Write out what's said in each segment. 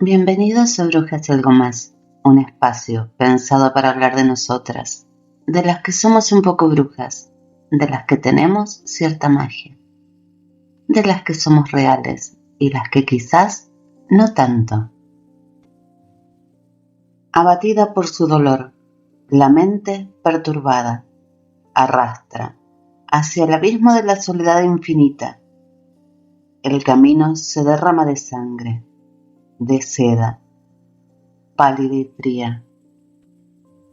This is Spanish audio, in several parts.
Bienvenidos a Brujas y algo más, un espacio pensado para hablar de nosotras, de las que somos un poco brujas, de las que tenemos cierta magia, de las que somos reales y las que quizás no tanto. Abatida por su dolor, la mente perturbada arrastra hacia el abismo de la soledad infinita. El camino se derrama de sangre, de seda, pálida y fría.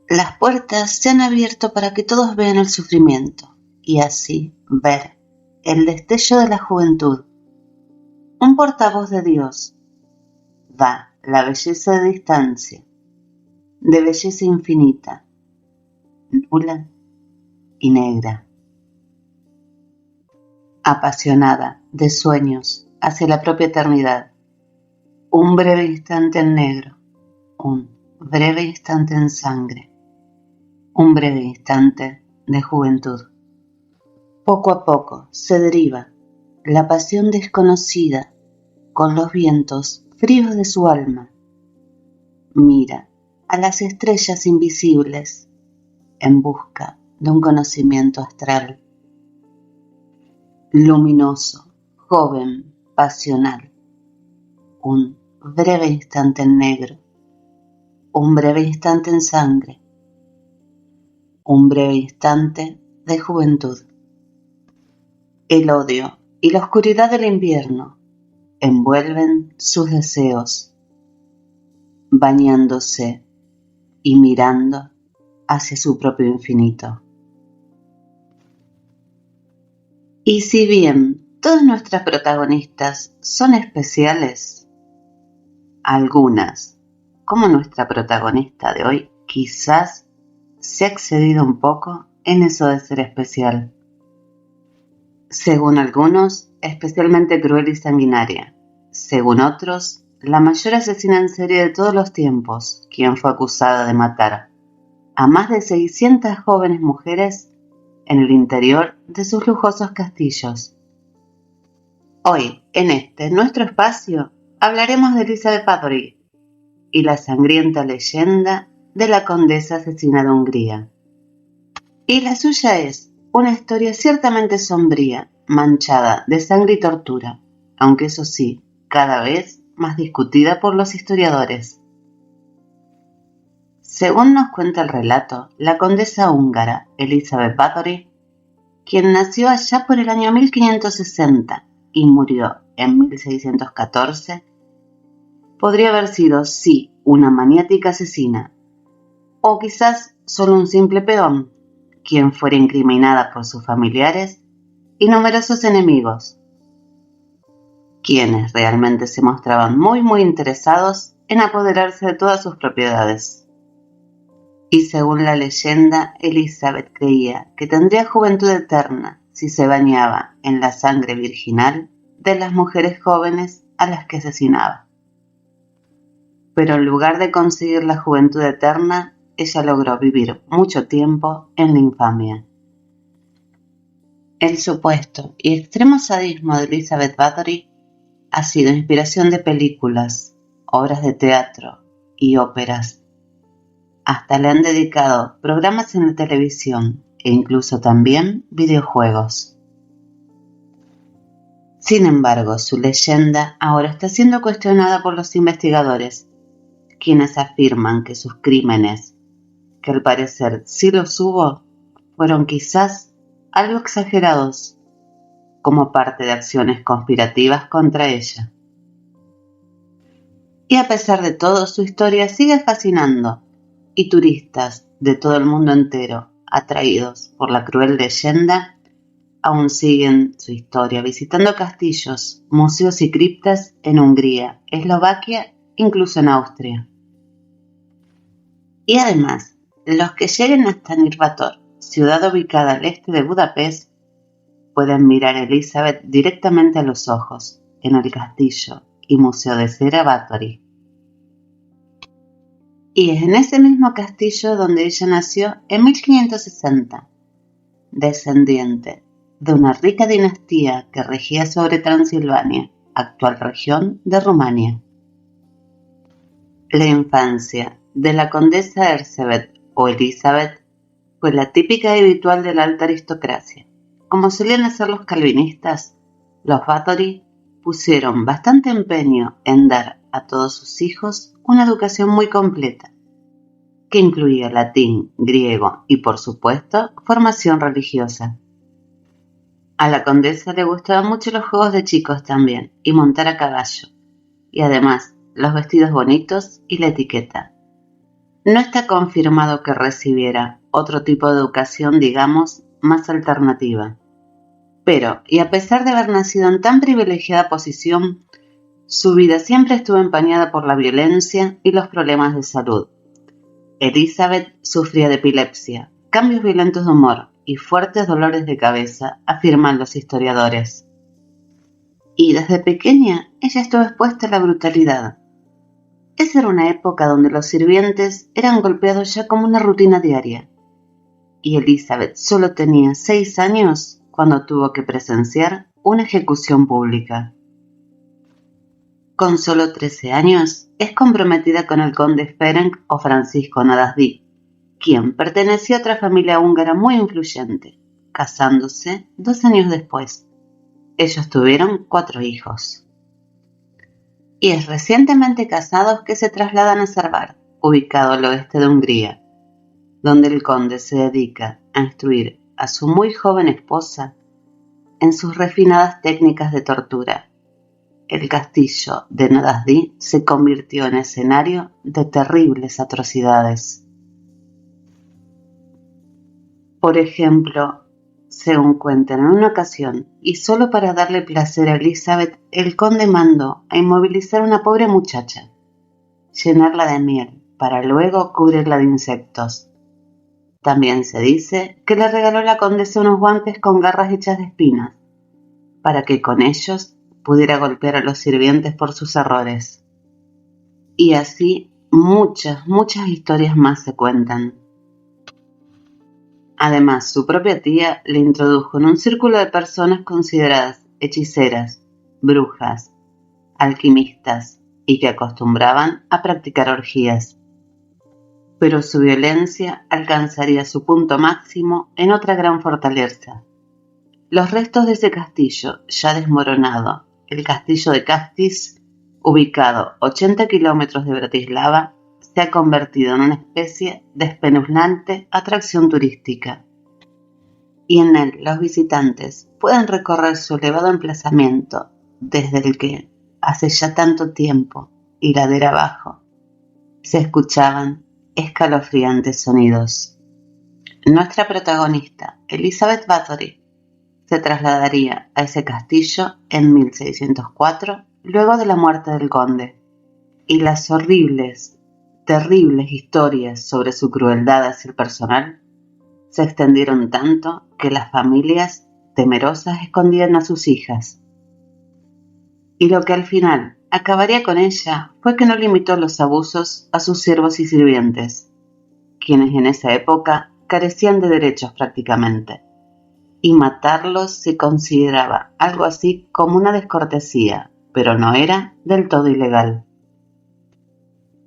Las puertas se han abierto para que todos vean el sufrimiento y así ver el destello de la juventud. Un portavoz de Dios da la belleza de distancia, de belleza infinita, nula y negra. Apasionada de sueños hacia la propia eternidad. Un breve instante en negro, un breve instante en sangre, un breve instante de juventud. Poco a poco se deriva la pasión desconocida con los vientos fríos de su alma. Mira a las estrellas invisibles en busca de un conocimiento astral. Luminoso, joven, pasional. Un breve instante en negro, un breve instante en sangre, un breve instante de juventud. El odio y la oscuridad del invierno envuelven sus deseos, bañándose y mirando hacia su propio infinito. Y si bien todas nuestras protagonistas son especiales, algunas, como nuestra protagonista de hoy, quizás se ha excedido un poco en eso de ser especial. Según algunos, especialmente cruel y sanguinaria. Según otros, la mayor asesina en serie de todos los tiempos, quien fue acusada de matar a más de 600 jóvenes mujeres en el interior de sus lujosos castillos. Hoy, en nuestro espacio, hablaremos de Elizabeth Bathory y la sangrienta leyenda de la condesa asesina de Hungría. Y la suya es una historia ciertamente sombría, manchada de sangre y tortura, aunque eso sí, cada vez más discutida por los historiadores. Según nos cuenta el relato, la condesa húngara Elizabeth Bathory, quien nació allá por el año 1560 y murió en 1614, podría haber sido, sí, una maniática asesina, o quizás solo un simple peón, quien fuera incriminada por sus familiares y numerosos enemigos, quienes realmente se mostraban muy interesados en apoderarse de todas sus propiedades. Y según la leyenda, Elizabeth creía que tendría juventud eterna si se bañaba en la sangre virginal de las mujeres jóvenes a las que asesinaba. Pero en lugar de conseguir la juventud eterna, ella logró vivir mucho tiempo en la infamia. El supuesto y extremo sadismo de Elizabeth Bathory ha sido inspiración de películas, obras de teatro y óperas. Hasta le han dedicado programas en la televisión e incluso también videojuegos. Sin embargo, su leyenda ahora está siendo cuestionada por los investigadores, quienes afirman que sus crímenes, que al parecer sí los hubo, fueron quizás algo exagerados, como parte de acciones conspirativas contra ella. Y a pesar de todo, su historia sigue fascinando, y turistas de todo el mundo entero, atraídos por la cruel leyenda, aún siguen su historia visitando castillos, museos y criptas en Hungría, Eslovaquia, incluso en Austria. Y además, los que lleguen hasta Nirvator, ciudad ubicada al este de Budapest, pueden mirar a Elizabeth directamente a los ojos en el castillo y museo de cera Bathory. Y es en ese mismo castillo donde ella nació en 1560, descendiente de una rica dinastía que regía sobre Transilvania, actual región de Rumania. La infancia de la condesa Erzsébet o Elizabeth fue la típica y habitual de la alta aristocracia. Como solían hacer los calvinistas, los Bathory pusieron bastante empeño en dar a todos sus hijos una educación muy completa, que incluía latín, griego y, por supuesto, formación religiosa. A la condesa le gustaban mucho los juegos de chicos también, y montar a caballo, y además los vestidos bonitos y la etiqueta. No está confirmado que recibiera otro tipo de educación, digamos, más alternativa. Pero, y a pesar de haber nacido en tan privilegiada posición, su vida siempre estuvo empañada por la violencia y los problemas de salud. Elizabeth sufría de epilepsia, cambios violentos de humor y fuertes dolores de cabeza, afirman los historiadores. Y desde pequeña ella estuvo expuesta a la brutalidad. Esa era una época donde los sirvientes eran golpeados ya como una rutina diaria. Y Elizabeth solo tenía 6 años cuando tuvo que presenciar una ejecución pública. Con solo 13 años, es comprometida con el conde Ferenc o Francisco Nadasdy, quien pertenecía a otra familia húngara muy influyente, casándose 2 años después. Ellos tuvieron 4 hijos. Y es recientemente casados que se trasladan a Sárvar, ubicado al oeste de Hungría, donde el conde se dedica a instruir a su muy joven esposa en sus refinadas técnicas de tortura. El castillo de Nadasdy se convirtió en escenario de terribles atrocidades. Por ejemplo, según cuentan, en una ocasión, y solo para darle placer a Elizabeth, el conde mandó a inmovilizar a una pobre muchacha, llenarla de miel, para luego cubrirla de insectos. También se dice que le regaló a la condesa unos guantes con garras hechas de espinas, para que con ellos pudiera golpear a los sirvientes por sus errores. Y así muchas historias más se cuentan. Además, su propia tía le introdujo en un círculo de personas consideradas hechiceras, brujas, alquimistas y que acostumbraban a practicar orgías. Pero su violencia alcanzaría su punto máximo en otra gran fortaleza. Los restos de ese castillo, ya desmoronado, el castillo de Kastis, ubicado 80 kilómetros de Bratislava, se ha convertido en una especie de espeluznante atracción turística. Y en él los visitantes pueden recorrer su elevado emplazamiento, desde el que, hace ya tanto tiempo, y ladera abajo, se escuchaban escalofriantes sonidos. Nuestra protagonista, Elizabeth Bathory, se trasladaría a ese castillo en 1604, luego de la muerte del conde, y las terribles historias sobre su crueldad hacia el personal se extendieron tanto que las familias temerosas escondían a sus hijas. Y lo que al final acabaría con ella fue que no limitó los abusos a sus siervos y sirvientes, quienes en esa época carecían de derechos prácticamente, y matarlos se consideraba algo así como una descortesía, pero no era del todo ilegal.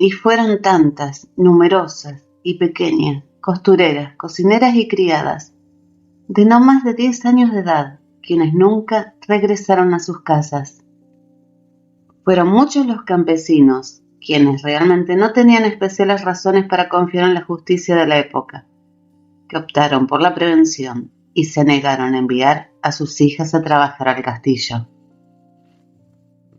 Y fueron tantas, numerosas y pequeñas, costureras, cocineras y criadas, de no más de 10 años de edad, quienes nunca regresaron a sus casas. Fueron muchos los campesinos, quienes realmente no tenían especiales razones para confiar en la justicia de la época, que optaron por la prevención y se negaron a enviar a sus hijas a trabajar al castillo.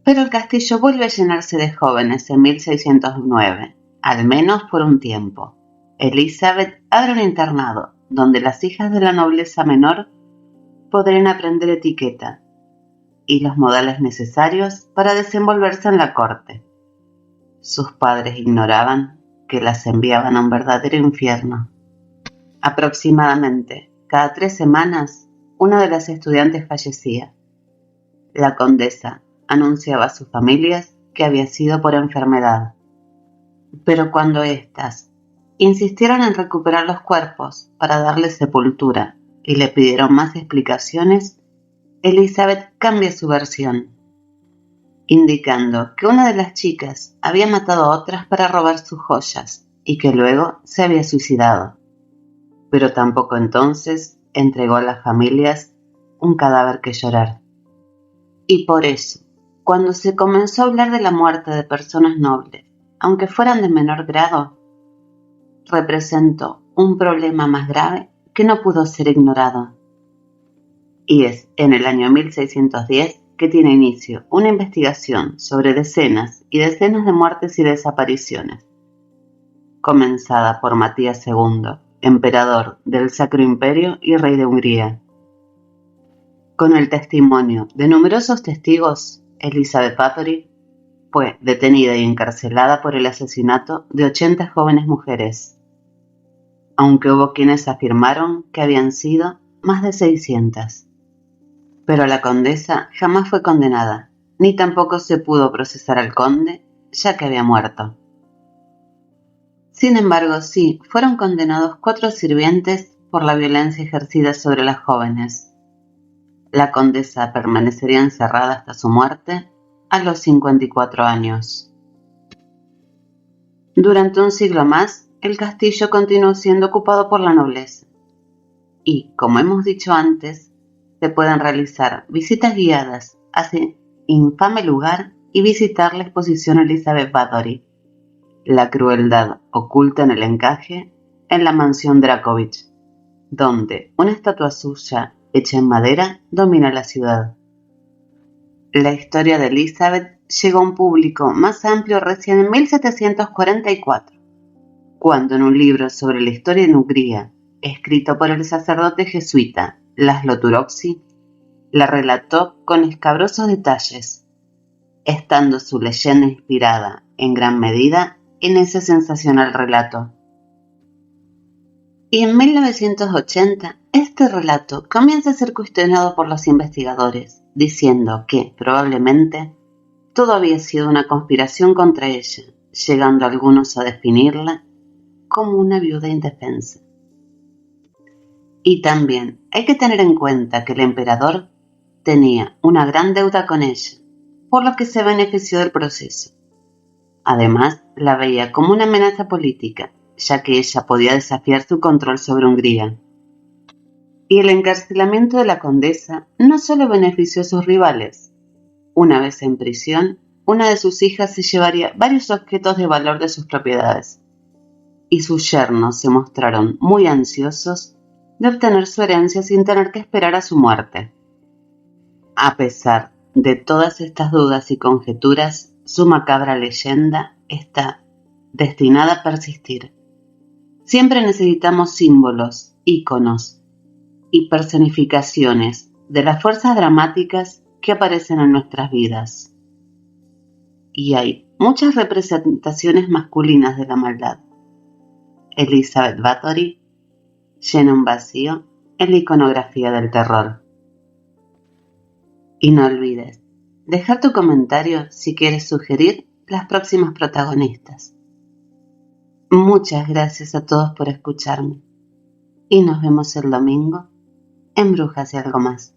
Pero el castillo vuelve a llenarse de jóvenes en 1609, al menos por un tiempo. Elizabeth abre un internado, donde las hijas de la nobleza menor podrán aprender etiqueta y los modales necesarios para desenvolverse en la corte. Sus padres ignoraban que las enviaban a un verdadero infierno. Aproximadamente cada 3 semanas, una de las estudiantes fallecía. La condesa anunciaba a sus familias que había sido por enfermedad. Pero cuando éstas insistieron en recuperar los cuerpos para darles sepultura y le pidieron más explicaciones, Elizabeth cambia su versión. indicando que una de las chicas había matado a otras para robar sus joyas y que luego se había suicidado. Pero tampoco entonces entregó a las familias un cadáver que llorar. Y por eso, cuando se comenzó a hablar de la muerte de personas nobles, aunque fueran de menor grado, representó un problema más grave que no pudo ser ignorado. Y es en el año 1610 que tiene inicio una investigación sobre decenas y decenas de muertes y desapariciones, comenzada por Matías II, emperador del Sacro Imperio y rey de Hungría. Con el testimonio de numerosos testigos, Elizabeth Bathory fue detenida y encarcelada por el asesinato de 80 jóvenes mujeres, aunque hubo quienes afirmaron que habían sido más de 600. Pero la condesa jamás fue condenada, ni tampoco se pudo procesar al conde, ya que había muerto. Sin embargo, sí fueron condenados 4 sirvientes por la violencia ejercida sobre las jóvenes. La condesa permanecería encerrada hasta su muerte a los 54 años. Durante un siglo más, el castillo continuó siendo ocupado por la nobleza. Y, como hemos dicho antes, se pueden realizar visitas guiadas a ese infame lugar y visitar la exposición Elizabeth Bathory, la crueldad oculta en el encaje, en la mansión Drakovich, donde una estatua suya hecha en madera domina la ciudad. La historia de Elizabeth llegó a un público más amplio recién en 1744, cuando en un libro sobre la historia de Hungría, escrito por el sacerdote jesuita Laszlo Turoczi, la relató con escabrosos detalles, estando su leyenda inspirada en gran medida en ese sensacional relato. Y en 1980, este relato comienza a ser cuestionado por los investigadores, diciendo que, probablemente, todo había sido una conspiración contra ella, llegando algunos a definirla como una viuda indefensa. Y también hay que tener en cuenta que el emperador tenía una gran deuda con ella, por lo que se benefició del proceso. Además, la veía como una amenaza política, ya que ella podía desafiar su control sobre Hungría. Y el encarcelamiento de la condesa no solo benefició a sus rivales. Una vez en prisión, una de sus hijas se llevaría varios objetos de valor de sus propiedades, y sus yernos se mostraron muy ansiosos de obtener su herencia sin tener que esperar a su muerte. A pesar de todas estas dudas y conjeturas, su macabra leyenda está destinada a persistir. Siempre necesitamos símbolos, íconos y personificaciones de las fuerzas dramáticas que aparecen en nuestras vidas. Y hay muchas representaciones masculinas de la maldad. Elizabeth Bathory llena un vacío en la iconografía del terror. Y no olvides dejar tu comentario si quieres sugerir las próximas protagonistas. Muchas gracias a todos por escucharme y nos vemos el domingo en Brujas y algo más.